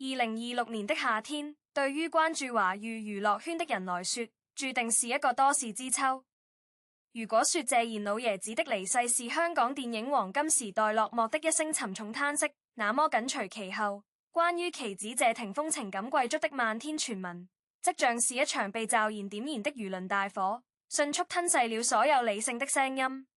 2026年的夏天，對於關注華語娛樂圈的人來說，注定是一個多事之秋。如果說謝賢老爺子的離世是香港電影黃金時代落幕的一聲沉重嘆息，那麼緊隨其後，關於其子謝霆鋒情感貴觸的漫天傳聞，則像是一場被驟然點燃的輿論大火，迅速吞噬了所有理性的聲音。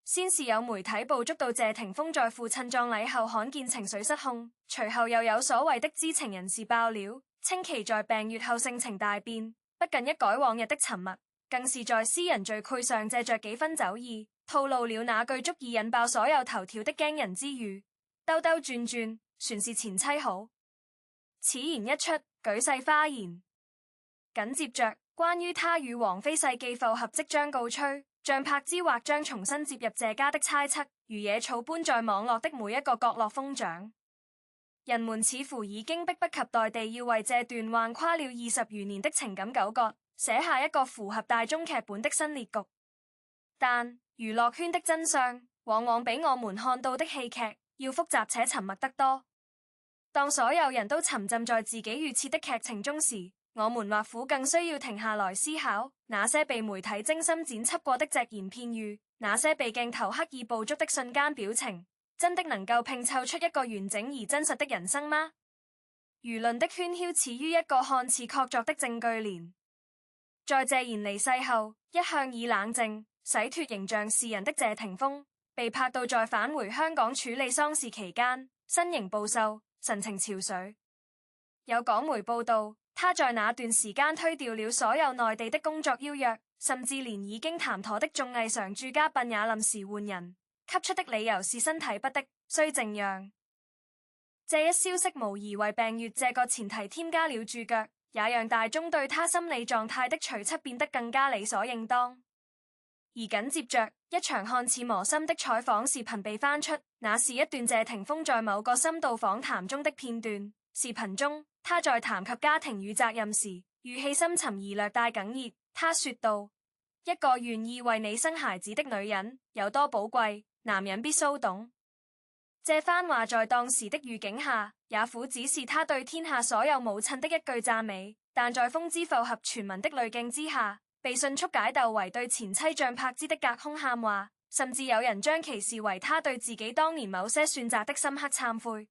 先是有媒體捕捉到謝霆鋒在父親葬禮後罕見情緒失控，隨後又有所謂的知情人士爆料，稱其在病癒後性情大變，不僅一改往日的沉默，更是在私人聚會上借着幾分酒意，透露了那句足以引爆所有頭條的驚人之語：兜兜轉轉，全是前妻好。此言一出，舉世譁然。緊接着，關於他與王菲世紀復合即將告吹，像柏之或將重新接入謝家的猜測，如野草般在網絡的每一個角落瘋長。人們似乎已經迫不及待地要為這段橫跨了20餘年的情感糾葛寫下一個符合大眾劇本的新列局。但娛樂圈的真相往往比我們看到的戲劇要複雜且沉默得多。當所有人都沉浸在自己預設的劇情中時，我們或許更需要停下來思考，那些被媒體精心剪輯過的隻言片語，那些被鏡頭刻意捕捉的瞬間表情，真的能夠拼湊出一個完整而真實的人生嗎？輿論的喧囂始於一個看似確鑿的證據鏈。在謝賢離世後，一向以冷靜、洗脫形象示人的謝霆鋒，被拍到在返回香港處理喪事期間，身形暴瘦，神情憔悴。有港媒報道，他在那段時間推掉了所有內地的工作邀約，甚至連已經談妥的綜藝常駐嘉賓也臨時換人，給出的理由是身體不適，需靜養。這一消息無疑為病癒這個前提添加了注腳，也讓大眾對他心理狀態的預測變得更加理所應當。而緊接着，一場看似磨心的採訪視頻被翻出，那是一段謝霆鋒在某個深度訪談中的片段。視頻中，他在談及家庭與責任時，語氣深沉而略帶哽咽。他說道：一個願意為你生孩子的女人有多寶貴，男人必須懂。這番話在當時的語境下，也許只是他對天下所有母親的一句讚美，但在風之復合傳聞的濾鏡之下，被迅速解讀為對前妻像柏之的隔空喊話，甚至有人將其視為他對自己當年某些選擇的深刻懺悔。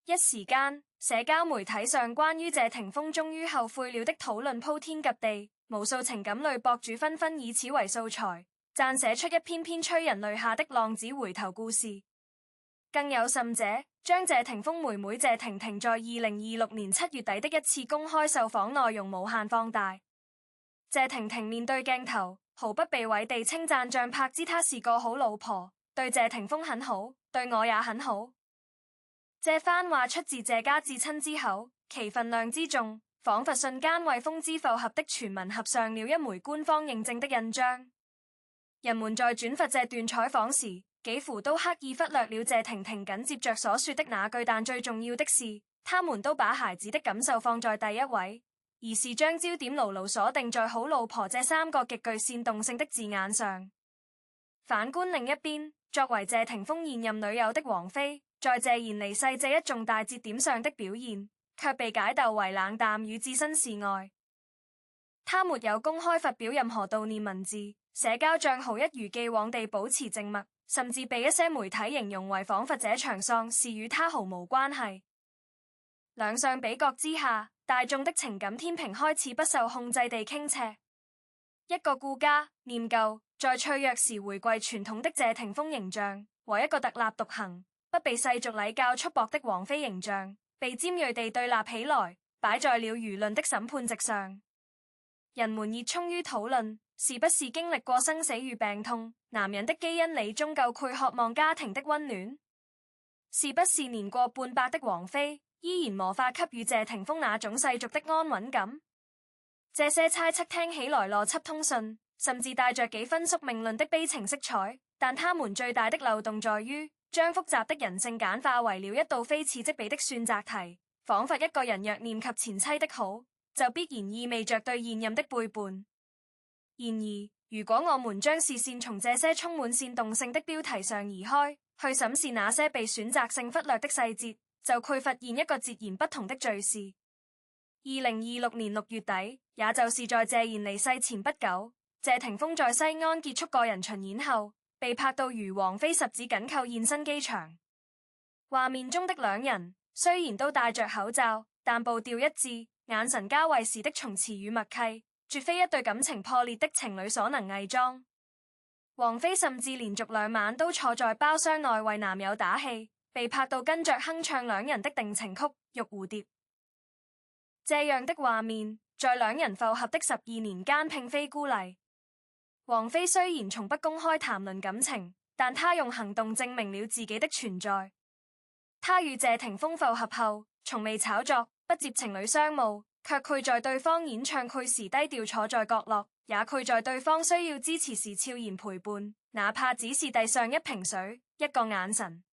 一時間，社交媒體上關於謝霆鋒終於後悔了的討論鋪天及地，無數情感類博主紛紛以此為素材，撰寫出一篇篇催人淚下的浪子回頭故事。更有甚者，將謝霆鋒妹妹謝婷婷在2026年7月底的一次公開受訪內容無限放大。謝婷婷面對鏡頭，毫不避諱地稱讚像柏之她是個好老婆，對謝霆鋒很好，對我也很好。這番話出自謝家至親之口，其分量之重，仿佛瞬間為風之復合的傳聞合上了一枚官方認證的印章。人們在轉發這段採訪時，幾乎都刻意忽略了謝婷婷緊接着所說的那句，但最重要的是，他們都把孩子的感受放在第一位，而是將焦點牢牢鎖定在好老婆這3個極具煽動性的字眼上。反觀另一邊，作為謝霆鋒現任女友的王菲，在謝賢離世這一重大節點上的表現，卻被解讀為冷淡與置身事外。她沒有公開發表任何悼念文字，社交賬號一如既往地保持靜默，甚至被一些媒體形容為仿佛這場喪事與她毫無關係。兩相比較之下，大眾的情感天平開始不受控制地傾斜。一個顧家、念舊，在脆弱時回歸傳統的謝霆鋒形象，和一個特立獨行，不被世俗禮教束縛的王菲形象，被尖銳地對立起來，擺在了輿論的審判席上。人們熱衷於討論，是不是經歷過生死與病痛，男人的基因裡終究會渴望家庭的溫暖？是不是年過半百的王菲，依然無法給予謝霆鋒那種世俗的安穩感？這些猜測聽起來邏輯通順，甚至帶着幾分宿命論的悲情色彩，但他們最大的漏洞在於，將複雜的人性簡化為了一道非此即彼的選擇題，仿佛一個人若念及前妻的好，就必然意味着對現任的背叛。然而，如果我們將視線從這些充滿煽動性的標題上移開，去審視那些被選擇性忽略的細節，就佢發現一個截然不同的敘事。2026年6月底，也就是在謝賢離世前不久，謝霆鋒在西安結束個人巡演後，被拍到與王菲十指緊扣現身機場。畫面中的兩人雖然都戴着口罩，但步調一致，眼神交匯時的松弛與默契，絕非一對感情破裂的情侶所能偽裝。王菲甚至連續2晚都坐在包廂內為男友打氣，被拍到跟着哼唱兩人的定情曲《玉蝴蝶》。這樣的畫面，在兩人復合的12年間並非孤例。王菲雖然從不公開談論感情，但她用行動證明了自己的存在。她與謝霆鋒復合後，從未炒作，不接情侶商務，卻拒在對方演唱會時低調坐在角落，也拒在對方需要支持時悄然陪伴，哪怕只是遞上一瓶水、一個眼神。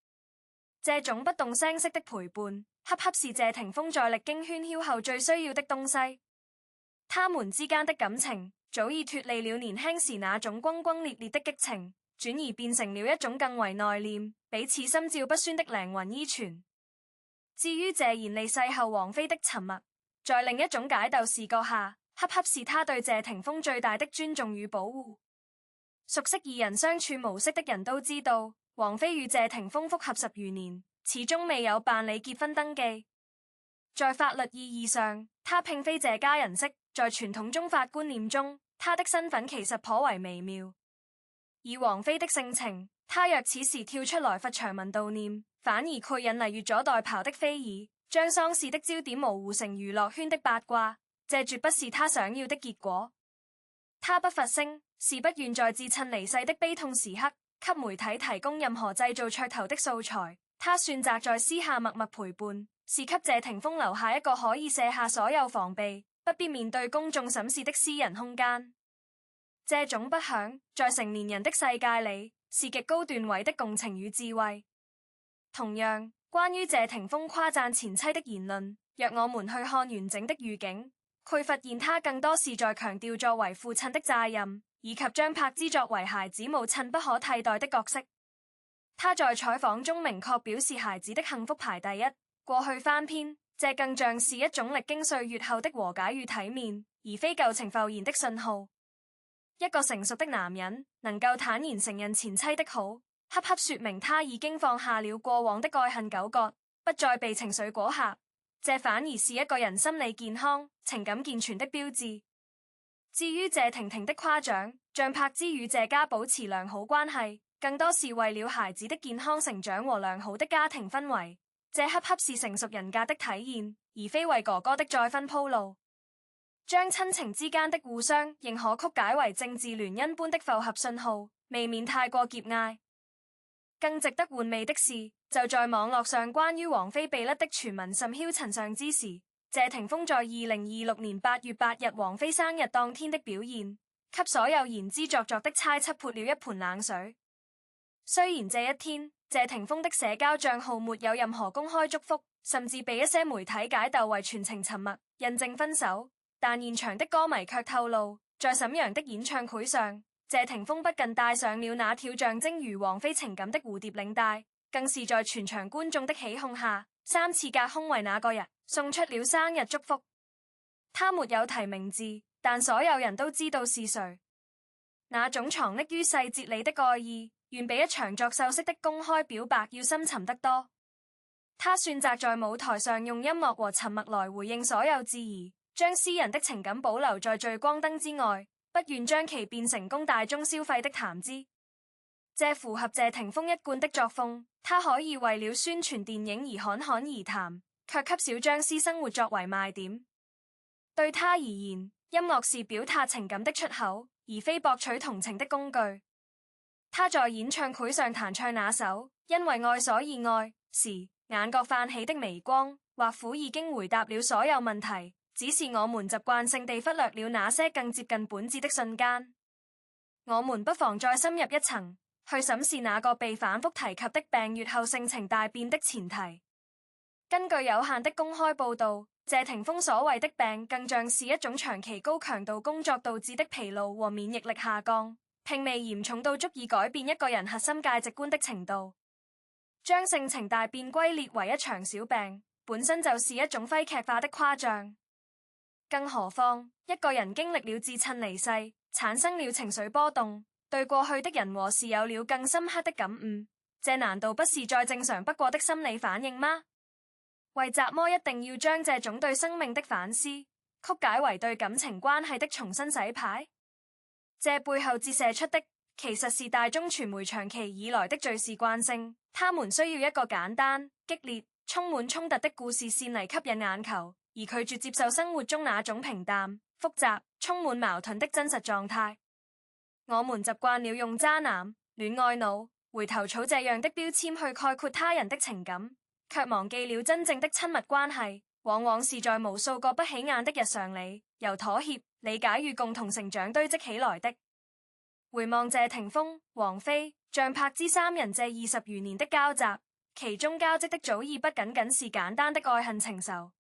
這種不動聲色的陪伴，恰恰是謝霆鋒在歷經喧囂後最需要的東西。他們之間的感情早已脫離了年輕時那種轟轟烈烈的激情，轉而變成了一種更為內斂、彼此心照不宣的靈魂依存。至於謝賢離世後王菲的沉默，在另一種解讀視角下，恰恰是他對謝霆鋒最大的尊重與保護。熟悉二人相處模式的人都知道，王菲與謝霆鋒復合10餘年，始終未有辦理結婚登記。在法律意義上，他並非謝家人式。在傳統中法觀念中，他的身份其實頗為微妙。以王菲的性情，他若此時跳出來發長文悼念，反而卻引嚟越俎代庖的非議，將喪事的焦點模糊成娛樂圈的八卦，這絕不是他想要的結果。他不發聲，是不願在自趁離世的悲痛時刻，給媒體提供任何製造噱頭的素材。他選擇在私下默默陪伴，是給謝霆鋒留下一個可以卸下所有防備，不必面對公眾審視的私人空間。這種不響，在成年人的世界裏，是極高段位的共情與智慧。同樣，關於謝霆鋒誇讚前妻的言論，若我們去看完整的預警，佢發現他更多是在強調作為父親的責任，以及將柏芝作為孩子母親不可替代的角色。他在採訪中明確表示，孩子的幸福排第一。過去翻篇，這更像是一種歷經歲月後的和解與體面，而非舊情復燃的信號。一個成熟的男人能夠坦然承認前妻的好，恰恰說明他已經放下了過往的愛恨糾葛，不再被情緒裹挾。這反而是一個人心理健康、情感健全的標誌。至於謝婷婷的誇獎，像柏芝與謝家保持良好關係，更多是為了孩子的健康成長和良好的家庭氛圍。這恰恰是成熟人格的體現，而非為哥哥的再婚鋪路。將親情之間的互相認可曲解為政治聯姻般的復合信號，未免太過狹隘。更值得玩味的是，就在網絡上關於王菲被甩的傳聞甚囂塵上之時，謝霆鋒在2026年8月8日王菲生日當天的表現，給所有言之鑿鑿的猜測潑了一盆冷水。雖然這一天謝霆鋒的社交賬號沒有任何公開祝福，甚至被一些媒體解讀為全程沉默，印證分手，但現場的歌迷卻透露，在瀋陽的演唱會上，謝霆鋒不僅戴上了那條象徵如王菲情感的蝴蝶領帶，更是在全場觀眾的起哄下3次隔空為那個人送出了生日祝福。他沒有提名字，但所有人都知道是誰。那種藏匿於細節裏的愛意，遠比一場作秀式的公開表白要深沉得多。他選擇在舞台上用音樂和沉默來回應所有質疑，將私人的情感保留在聚光燈之外，不願將其變成供大眾消費的談資。這符合謝霆鋒一貫的作風，他可以為了宣傳電影而侃侃而談，卻給小張私生活作為賣點。對他而言，音樂是表達情感的出口，而非博取同情的工具。他在演唱會上彈唱那首《因為愛所以愛》時，眼角泛起的微光，或許已經回答了所有問題，只是我們習慣性地忽略了那些更接近本質的瞬間。我們不妨再深入一層，去審視那個被反覆提及的病愈後性情大變的前提。根據有限的公開報道，謝霆鋒所謂的病更像是一種長期高強度工作導致的疲勞和免疫力下降，並未嚴重到足以改變一個人核心價值觀的程度。將性情大變歸列為一場小病，本身就是一種揮劇化的誇張。更何況一個人經歷了至親離世，產生了情緒波動，對過去的人和事有了更深刻的感悟，這難道不是再正常不過的心理反應嗎？為什麼一定要將這種對生命的反思曲解為對感情關係的重新洗牌？這背後折射出的其實是大眾傳媒長期以來的敘事慣性，他們需要一個簡單、激烈、充滿衝突的故事線嚟吸引眼球，而拒絕接受生活中那種平淡、複雜、充滿矛盾的真實狀態。我們習慣了用渣男、戀愛腦、回頭草這樣的標籤去概括他人的情感，卻忘記了真正的親密關係往往是在無數個不起眼的日常裡，由妥協、理解與共同成長堆積起來的。回望謝霆鋒、王菲、張柏芝三人這20餘年的交集，其中交織的早已不僅僅是簡單的愛恨情仇。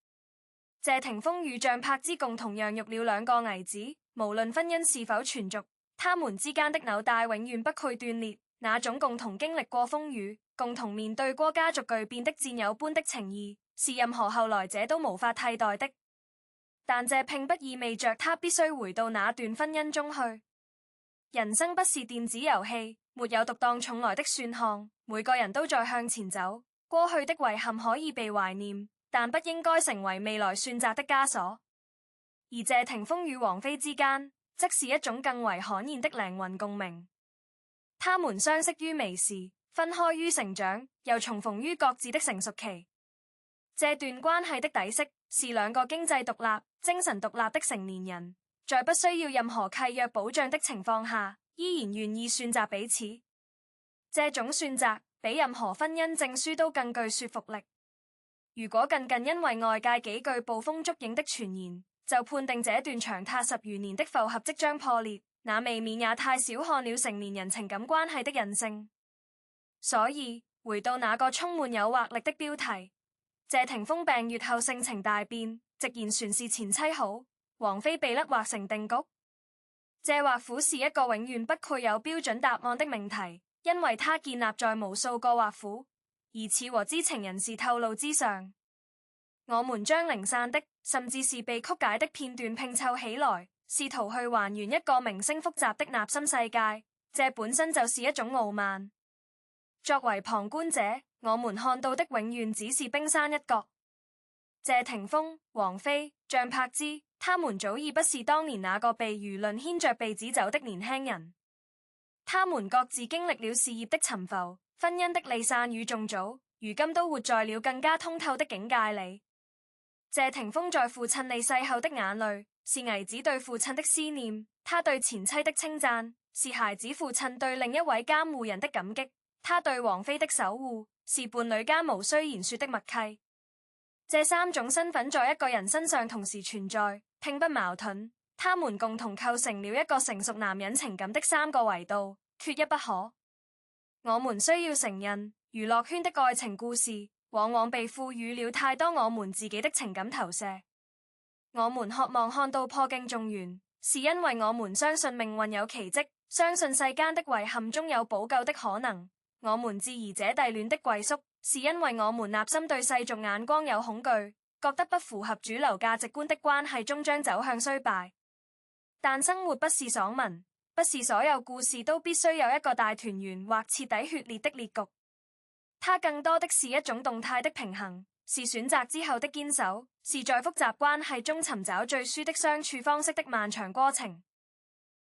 謝霆鋒與張柏芝共同養育了兩個兒子，無論婚姻是否存續，他們之間的紐帶永遠不會斷裂。那種共同經歷過風雨、共同面對過家族巨變的戰友般的情誼，是任何後來者都無法替代的。但這並不意味着他必須回到那段婚姻中去。人生不是電子遊戲，沒有獨當重來的選項，每個人都在向前走。過去的遺憾可以被懷念，但不應該成為未來選擇的枷鎖。而謝霆鋒與王菲之間，則是一種更為罕見的靈魂共鳴。他們相識於微時，分開於成長，又重逢於各自的成熟期。這段關係的底色是兩個經濟獨立、精神獨立的成年人，在不需要任何契約保障的情況下，依然願意選擇彼此。這種選擇比任何婚姻證書都更具說服力。如果僅僅因為外界幾句捕風捉影的傳言，就判定這段長達10餘年的復合即將破裂，那未免也太小看了成年人情感關係的韌性。所以回到那個充滿誘惑力的標題，謝霆鋒病愈後性情大變，直言船是前妻好，王菲被勒劃成定局。這或苦是一個永遠不配有標準答案的命題，因為它建立在無數個或苦、疑似和知情人士透露之上。我們將零散的，甚至是被曲解的片段拼湊起來，試圖去還原一個名聲複雜的納心世界，這本身就是一種傲慢。作為旁觀者，我們看到的永遠只是冰山一角。謝霆鋒、王菲、張柏芝，他們早已不是當年那個被輿論牽着鼻子走的年輕人。他們各自經歷了事業的沉浮、婚姻的離散與重組，如今都活在了更加通透的境界裡。謝霆鋒在父親離世後的眼淚，是兒子對父親的思念；他對前妻的稱讚，是孩子父親對另一位監護人的感激；他對王菲的守護，是伴侶間無需言說的默契。這三種身份在一個人身上同時存在，並不矛盾，他們共同構成了一個成熟男人情感的3個維度，缺一不可。我們需要承認，娛樂圈的愛情故事往往被賦予了太多我們自己的情感投射。我們渴望看到破鏡重圓，是因為我們相信命運有奇蹟，相信世間的遺憾中有補救的可能。我們至而姐弟戀的歸宿，是因為我們內心對世俗眼光有恐懼，覺得不符合主流價值觀的關係終將走向衰敗。但生活不是爽文，不是所有故事都必須有一個大團圓或徹底血裂的裂局。它更多的是一種動態的平衡，是選擇之後的堅守，是在複雜關係中尋找最舒的相處方式的漫長過程。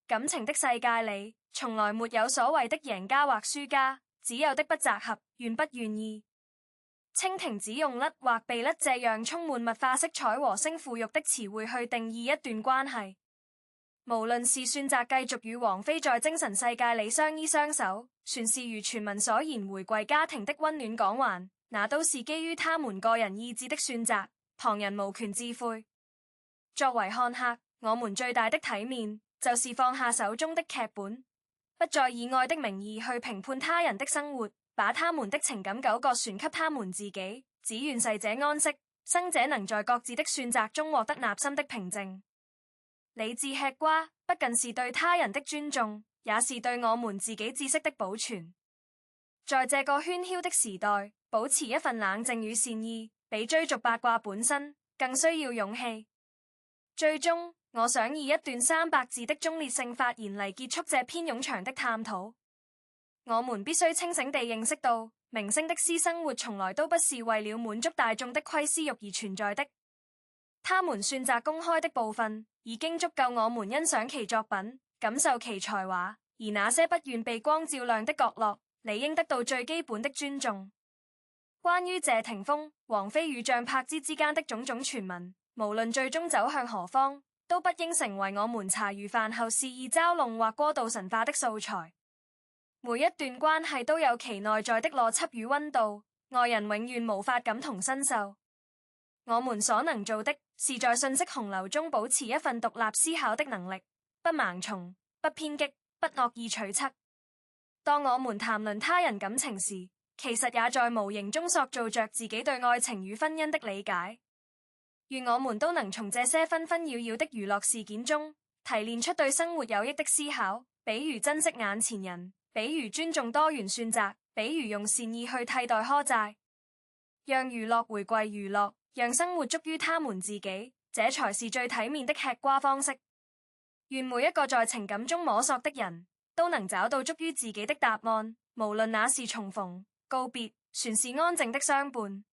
感情的世界裡，從來沒有所謂的贏家或輸家，只有的不擇合，願不願意。蜻蜓只用甩或被甩這樣充滿物化色彩和聲賦予的詞彙去定義一段關係。無論是選擇繼續與王菲在精神世界裡相依相守，算是如傳聞所言回歸家庭的溫暖港灣，那都是基於他們個人意志的選擇，旁人無權置喙。作為看客，我們最大的體面就是放下手中的劇本，不再以愛的名義去評判他人的生活，把他們的情感糾葛傳給他們自己，只願逝者安息，生者能在各自的選擇中獲得內心的平靜。理智吃瓜，不僅是對他人的尊重，也是對我們自己知識的保存。在這個喧囂的時代，保持一份冷靜與善意，比追逐八卦本身更需要勇氣。最終，我想以一段300字的中立性發言嚟結束這篇冗長的探討。我們必須清醒地認識到，明星的私生活從來都不是為了滿足大眾的窺私欲而存在的。他們選擇公開的部分，已經足夠我們欣賞其作品，感受其才華，而那些不願被光照亮的角落，理應得到最基本的尊重。關於謝霆鋒、王菲與張柏芝之間的種種傳聞，無論最終走向何方，都不應成為我們茶餘飯後肆意嘲弄或過度神化的素材。每一段關係都有其內在的邏輯與溫度，外人永遠無法感同身受。我們所能做的，是在信息洪流中保持一份獨立思考的能力，不盲從，不偏激，不惡意取測。當我們談論他人感情時，其實也在無形中塑造着自己對愛情與婚姻的理解。願我們都能從這些紛紛擾擾的娛樂事件中，提煉出對生活有益的思考，比如珍惜眼前人，比如尊重多元選擇，比如用善意去替代苛責。讓娛樂回歸娛樂，讓生活足於他們自己，這才是最體面的吃瓜方式。願每一個在情感中摸索的人都能找到足於自己的答案，無論那是重逢、告別，全是安靜的相伴。